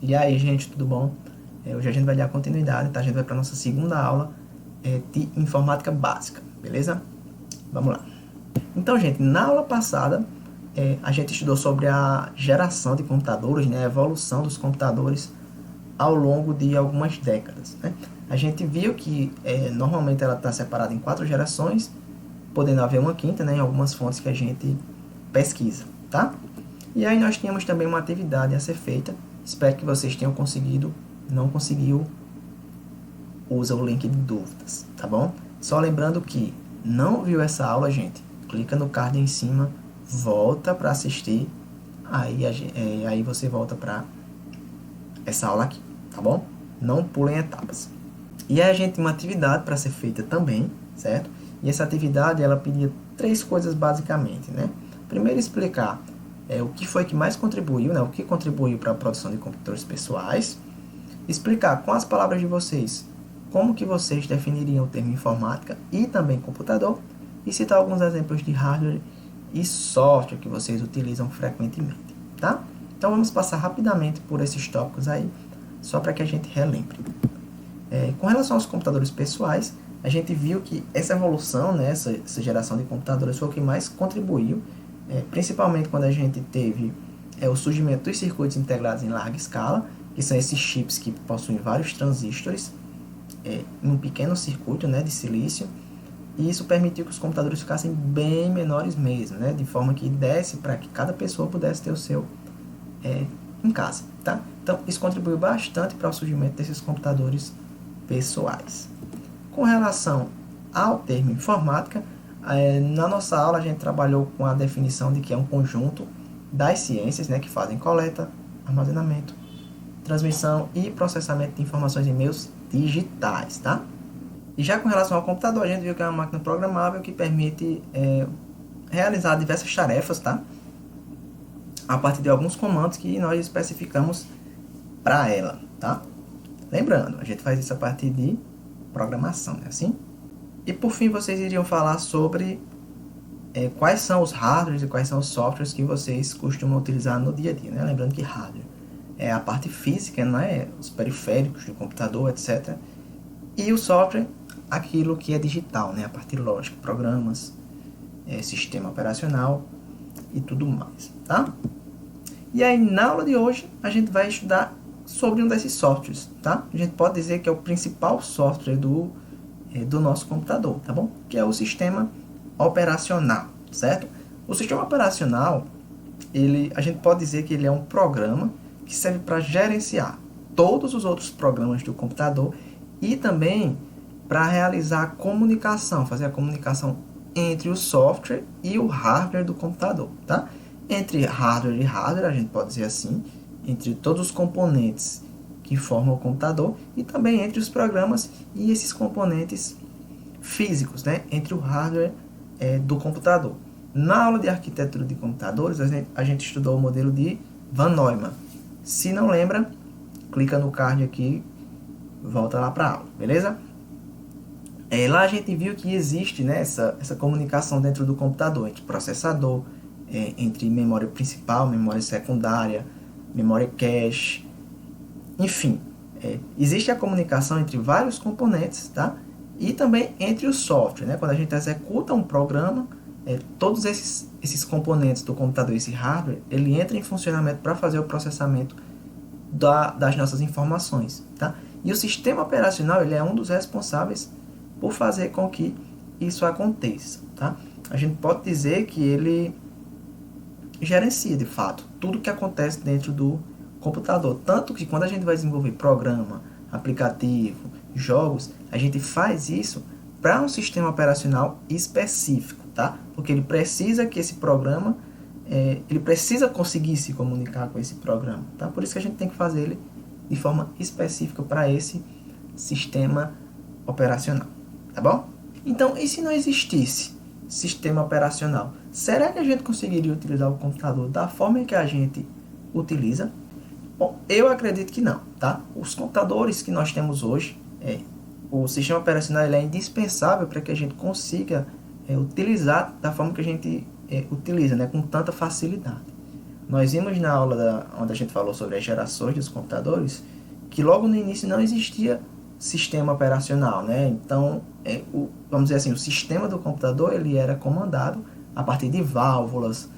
E aí, gente, tudo bom? Hoje a gente vai dar continuidade, tá? A gente vai para nossa segunda aula de informática básica, beleza? Vamos lá. Então, gente, na aula passada a gente estudou sobre a geração de computadores, né? A evolução dos computadores ao longo de algumas décadas, né? A gente viu que normalmente ela está separada em 4 gerações, podendo haver uma quinta, né? Em algumas fontes que a gente pesquisa, tá? E aí nós tínhamos também uma atividade a ser feita. Espero que vocês tenham conseguido. Não conseguiu, usa o link de dúvidas, tá bom? Só lembrando que não viu essa aula, gente, clica no card em cima, volta para assistir, aí você volta para essa aula aqui, tá bom? Não pulem etapas. E aí a gente tem uma atividade para ser feita também, certo? E essa atividade, ela pedia 3 coisas basicamente, né? Primeiro, explicar o que foi que mais contribuiu, né? O que contribuiu para a produção de computadores pessoais. Explicar com as palavras de vocês como que vocês definiriam o termo informática e também computador. E citar alguns exemplos de hardware e software que vocês utilizam frequentemente, tá? Então vamos passar rapidamente por esses tópicos aí, só para que a gente relembre. Com relação aos computadores pessoais, a gente viu que essa evolução, né, essa geração de computadores foi o que mais contribuiu, principalmente quando a gente teve o surgimento dos circuitos integrados em larga escala, que são esses chips que possuem vários transistores em um pequeno circuito, né, de silício, e isso permitiu que os computadores ficassem bem menores mesmo, né, de forma que desse para que cada pessoa pudesse ter o seu em casa, tá? Então, isso contribuiu bastante para o surgimento desses computadores pessoais. Com relação ao termo informática, na nossa aula a gente trabalhou com a definição de que é um conjunto das ciências, né, que fazem coleta, armazenamento, transmissão e processamento de informações em meios digitais, tá? E já com relação ao computador, a gente viu que é uma máquina programável que permite realizar diversas tarefas, tá? A partir de alguns comandos que nós especificamos para ela, tá? Lembrando, a gente faz isso a partir de programação, né? Assim? E por fim, vocês iriam falar sobre quais são os hardwares e quais são os softwares que vocês costumam utilizar no dia a dia, né? Lembrando que hardware é a parte física, né? Os periféricos do computador, etc. E o software, aquilo que é digital, né? A parte lógica, programas, sistema operacional e tudo mais, tá? E aí, na aula de hoje, a gente vai estudar sobre um desses softwares, tá? A gente pode dizer que é o principal software do nosso computador, tá bom? Que é o sistema operacional, certo? O sistema operacional, a gente pode dizer que ele é um programa que serve para gerenciar todos os outros programas do computador e também para realizar a comunicação, fazer a comunicação entre o software e o hardware do computador, tá? Entre hardware e hardware, a gente pode dizer assim, entre todos os componentes que formam o computador e também entre os programas e esses componentes físicos, né? Entre o hardware do computador. Na aula de arquitetura de computadores, a gente estudou o modelo de Von Neumann. Se não lembra, clica no card aqui, volta lá para a aula, beleza? Lá a gente viu que existe, né, essa comunicação dentro do computador, entre processador, entre memória principal, memória secundária, memória cache, enfim, existe a comunicação entre vários componentes, tá? E também entre o software, né? Quando a gente executa um programa, todos esses componentes do computador, esse hardware, ele entra em funcionamento para fazer o processamento das nossas informações, tá? E o sistema operacional, ele é um dos responsáveis por fazer com que isso aconteça, tá? A gente pode dizer que ele gerencia, de fato, tudo que acontece dentro do computador. Tanto que quando a gente vai desenvolver programa, aplicativo, jogos, a gente faz isso para um sistema operacional específico, tá? Porque ele precisa que esse programa, ele precisa conseguir se comunicar com esse programa, tá? Por isso que a gente tem que fazer ele de forma específica para esse sistema operacional, tá bom? Então, e se não existisse sistema operacional? Será que a gente conseguiria utilizar o computador da forma que a gente utiliza? Bom, eu acredito que não, tá? Os computadores que nós temos hoje, o sistema operacional ele é indispensável para que a gente consiga utilizar da forma que a gente utiliza, né? Com tanta facilidade. Nós vimos na aula onde a gente falou sobre as gerações dos computadores, que logo no início não existia sistema operacional, né? Então, vamos dizer assim, o sistema do computador ele era comandado a partir de válvulas,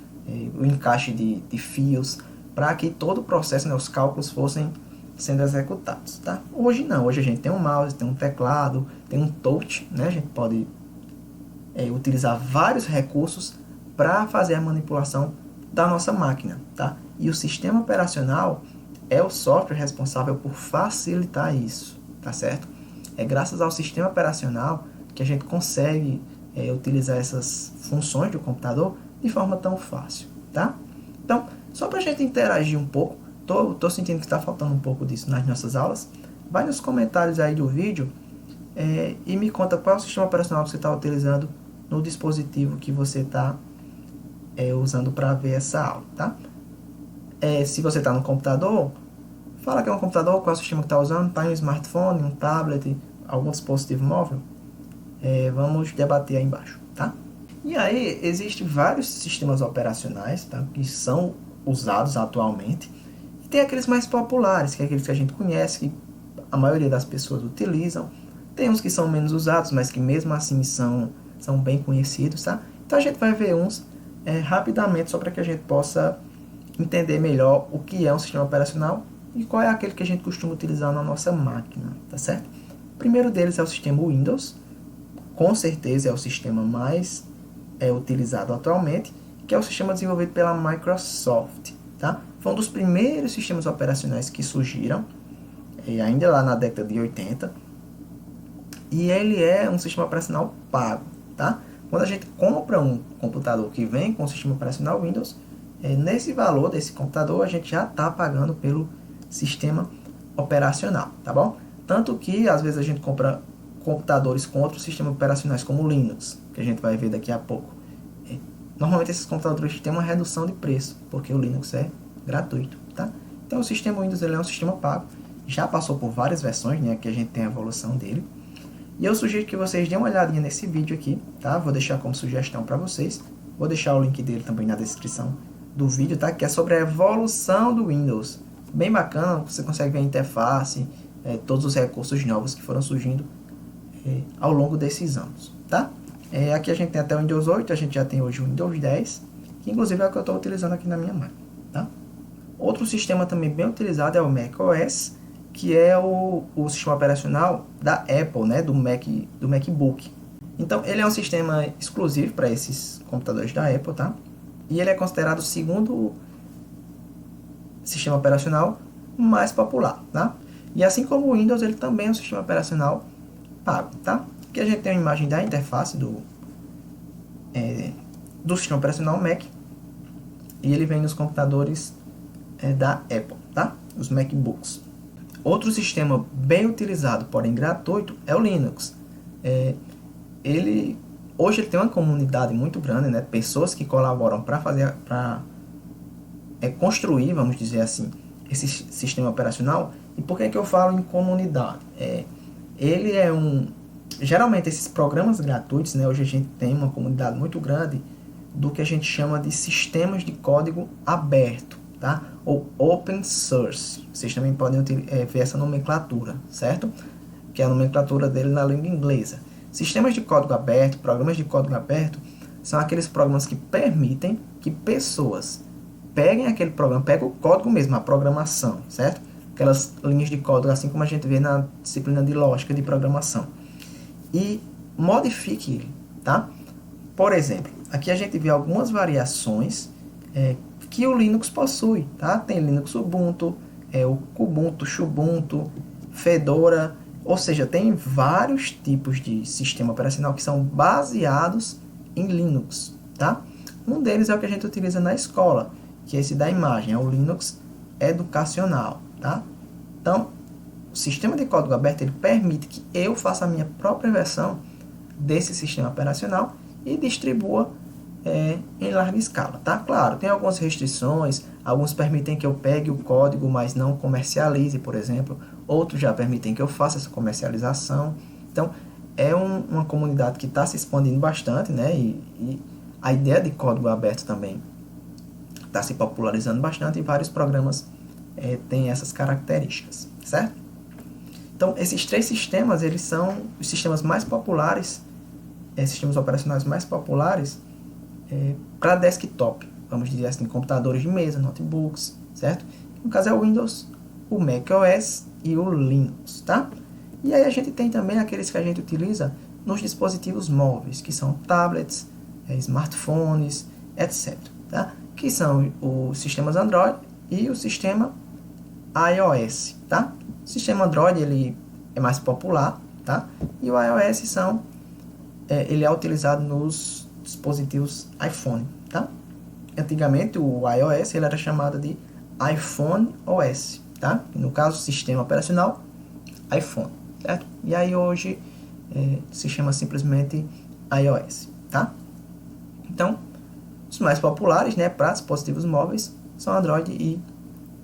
o encaixe de fios, para que todo o processo, né, os cálculos fossem sendo executados, tá? Hoje não, hoje a gente tem um mouse, tem um teclado, tem um touch, né? A gente pode utilizar vários recursos para fazer a manipulação da nossa máquina, tá? E o sistema operacional é o software responsável por facilitar isso, tá certo? É graças ao sistema operacional que a gente consegue utilizar essas funções do computador de forma tão fácil, tá? Então, só para a gente interagir um pouco, tô sentindo que está faltando um pouco disso nas nossas aulas, vai nos comentários aí do vídeo e me conta qual é o sistema operacional que você está utilizando no dispositivo que você está usando para ver essa aula, tá? Se você está no computador, fala que é um computador, qual é o sistema que está usando, está em um smartphone, um tablet, algum dispositivo móvel? Vamos debater aí embaixo, tá? E aí, existem vários sistemas operacionais, tá, que são usados atualmente. E tem aqueles mais populares, que é aqueles que a gente conhece, que a maioria das pessoas utilizam. Tem uns que são menos usados, mas que mesmo assim são bem conhecidos, tá? Então a gente vai ver uns rapidamente, só para que a gente possa entender melhor o que é um sistema operacional e qual é aquele que a gente costuma utilizar na nossa máquina, tá certo? O primeiro deles é o sistema Windows, com certeza é o sistema mais utilizado atualmente, que é o sistema desenvolvido pela Microsoft, tá? Foi um dos primeiros sistemas operacionais que surgiram, ainda lá na década de 80, e ele é um sistema operacional pago, tá? Quando a gente compra um computador que vem com o sistema operacional Windows, nesse valor desse computador a gente já está pagando pelo sistema operacional, tá bom? Tanto que às vezes a gente compra computadores com outros sistemas operacionais como o Linux, que a gente vai ver daqui a pouco. Normalmente esses computadores têm uma redução de preço, porque o Linux é gratuito, tá? Então o sistema Windows ele é um sistema pago, já passou por várias versões, né, que a gente tem a evolução dele. E eu sugiro que vocês dêem uma olhadinha nesse vídeo aqui, tá? Vou deixar como sugestão para vocês. Vou deixar o link dele também na descrição do vídeo, tá? Que é sobre a evolução do Windows. Bem bacana, você consegue ver a interface, todos os recursos novos que foram surgindo ao longo desses anos, tá? Aqui a gente tem até o Windows 8, a gente já tem hoje o Windows 10, que inclusive é o que eu estou utilizando aqui na minha máquina, tá? Outro sistema também bem utilizado é o macOS, que é o sistema operacional da Apple, né, do MacBook. Então, ele é um sistema exclusivo para esses computadores da Apple, tá? E ele é considerado o segundo sistema operacional mais popular, tá? E assim como o Windows, ele também é um sistema operacional pago, tá? Aqui a gente tem uma imagem da interface do sistema operacional Mac, e ele vem nos computadores da Apple, tá? Os MacBooks. Outro sistema bem utilizado, porém gratuito, é o Linux. Hoje ele tem uma comunidade muito grande, né? Pessoas que colaboram para construir, vamos dizer assim, esse sistema operacional. E por que eu falo em comunidade? Ele é geralmente esses programas gratuitos, né? Hoje a gente tem uma comunidade muito grande do que a gente chama de sistemas de código aberto, tá? Ou open source. Vocês também podem ver essa nomenclatura, certo? Que é a nomenclatura dele na língua inglesa. Sistemas de código aberto, programas de código aberto, são aqueles programas que permitem que pessoas peguem aquele programa, peguem o código mesmo, a programação, certo? Aquelas linhas de código, assim como a gente vê na disciplina de lógica de programação, e modifique ele, tá? Por exemplo, aqui a gente vê algumas variações que o Linux possui, tá? Tem Linux Ubuntu, o Kubuntu, Xubuntu, Fedora, ou seja, tem vários tipos de sistema operacional que são baseados em Linux, tá? Um deles é o que a gente utiliza na escola, que é esse da imagem, é o Linux educacional, tá? Então, o sistema de código aberto ele permite que eu faça a minha própria versão desse sistema operacional e distribua em larga escala, tá? Claro, tem algumas restrições, alguns permitem que eu pegue o código, mas não comercialize, por exemplo, outros já permitem que eu faça essa comercialização. Então, é uma comunidade que está se expandindo bastante, né? E a ideia de código aberto também está se popularizando bastante e vários programas têm essas características, certo? Então, esses 3 sistemas, eles são os sistemas mais populares, sistemas operacionais mais populares para desktop, vamos dizer assim, computadores de mesa, notebooks, certo? No caso é o Windows, o macOS e o Linux, tá? E aí a gente tem também aqueles que a gente utiliza nos dispositivos móveis, que são tablets, smartphones, etc. Tá? Que são os sistemas Android e o sistema iOS. Tá? O sistema Android ele é mais popular, tá? E o iOS ele é utilizado nos dispositivos iPhone. Tá? Antigamente o iOS ele era chamado de iPhone OS. Tá? No caso, sistema operacional iPhone. Certo? E aí hoje se chama simplesmente iOS, tá? Então, os mais populares, né, para dispositivos móveis são Android e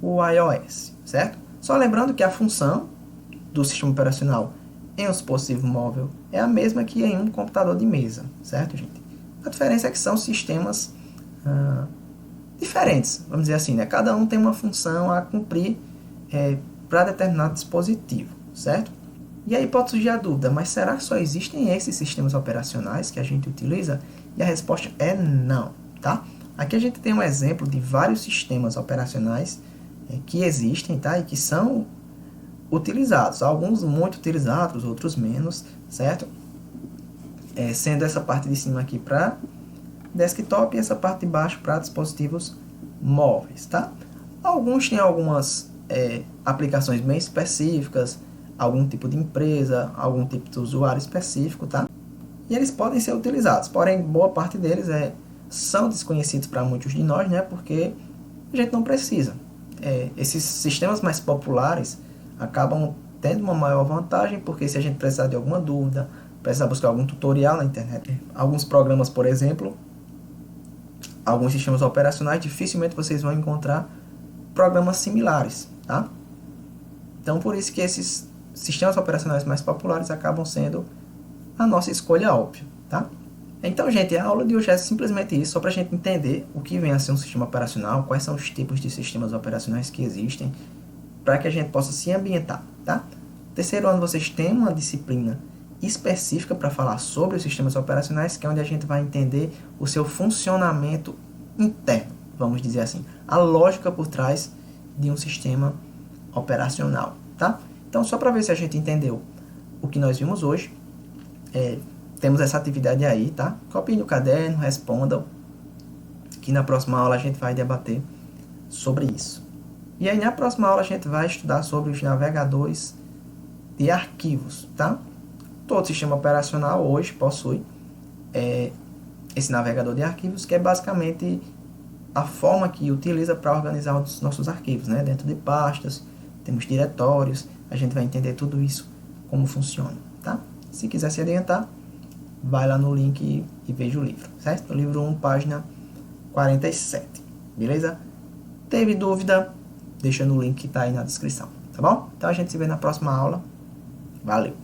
o iOS, certo? Só lembrando que a função do sistema operacional em um dispositivo móvel é a mesma que em um computador de mesa, certo, gente? A diferença é que são sistemas diferentes, vamos dizer assim, né? Cada um tem uma função a cumprir para determinado dispositivo, certo? E aí pode surgir a dúvida, mas será que só existem esses sistemas operacionais que a gente utiliza? E a resposta é não, tá? Aqui a gente tem um exemplo de vários sistemas operacionais que existem, tá? E que são utilizados, alguns muito utilizados, outros menos, certo? Sendo essa parte de cima aqui para desktop e essa parte de baixo para dispositivos móveis, tá? Alguns têm algumas aplicações bem específicas, algum tipo de empresa, algum tipo de usuário específico, tá? E eles podem ser utilizados, porém boa parte deles são desconhecidos para muitos de nós, né? Porque a gente não precisa. Esses sistemas mais populares acabam tendo uma maior vantagem, porque se a gente precisar de alguma dúvida, precisar buscar algum tutorial na internet, alguns programas, por exemplo, alguns sistemas operacionais, dificilmente vocês vão encontrar programas similares, tá? Então, por isso que esses sistemas operacionais mais populares acabam sendo a nossa escolha óbvia, tá? Então, gente, a aula de hoje é simplesmente isso, só para a gente entender o que vem a ser um sistema operacional, quais são os tipos de sistemas operacionais que existem, para que a gente possa se ambientar, tá? Terceiro ano vocês têm uma disciplina específica para falar sobre os sistemas operacionais, que é onde a gente vai entender o seu funcionamento interno, vamos dizer assim, a lógica por trás de um sistema operacional, tá? Então, só para ver se a gente entendeu o que nós vimos hoje, temos essa atividade aí, tá? Copie no caderno, respondam, que na próxima aula a gente vai debater sobre isso. E aí, na próxima aula, a gente vai estudar sobre os navegadores de arquivos, tá? Todo sistema operacional hoje possui esse navegador de arquivos, que é basicamente a forma que utiliza para organizar os nossos arquivos, né? Dentro de pastas, temos diretórios, a gente vai entender tudo isso, como funciona, tá? Se quiser se adiantar, vai lá no link e veja o livro, certo? No livro 1, página 47, beleza? Teve dúvida? Deixa no link que está aí na descrição, tá bom? Então a gente se vê na próxima aula. Valeu!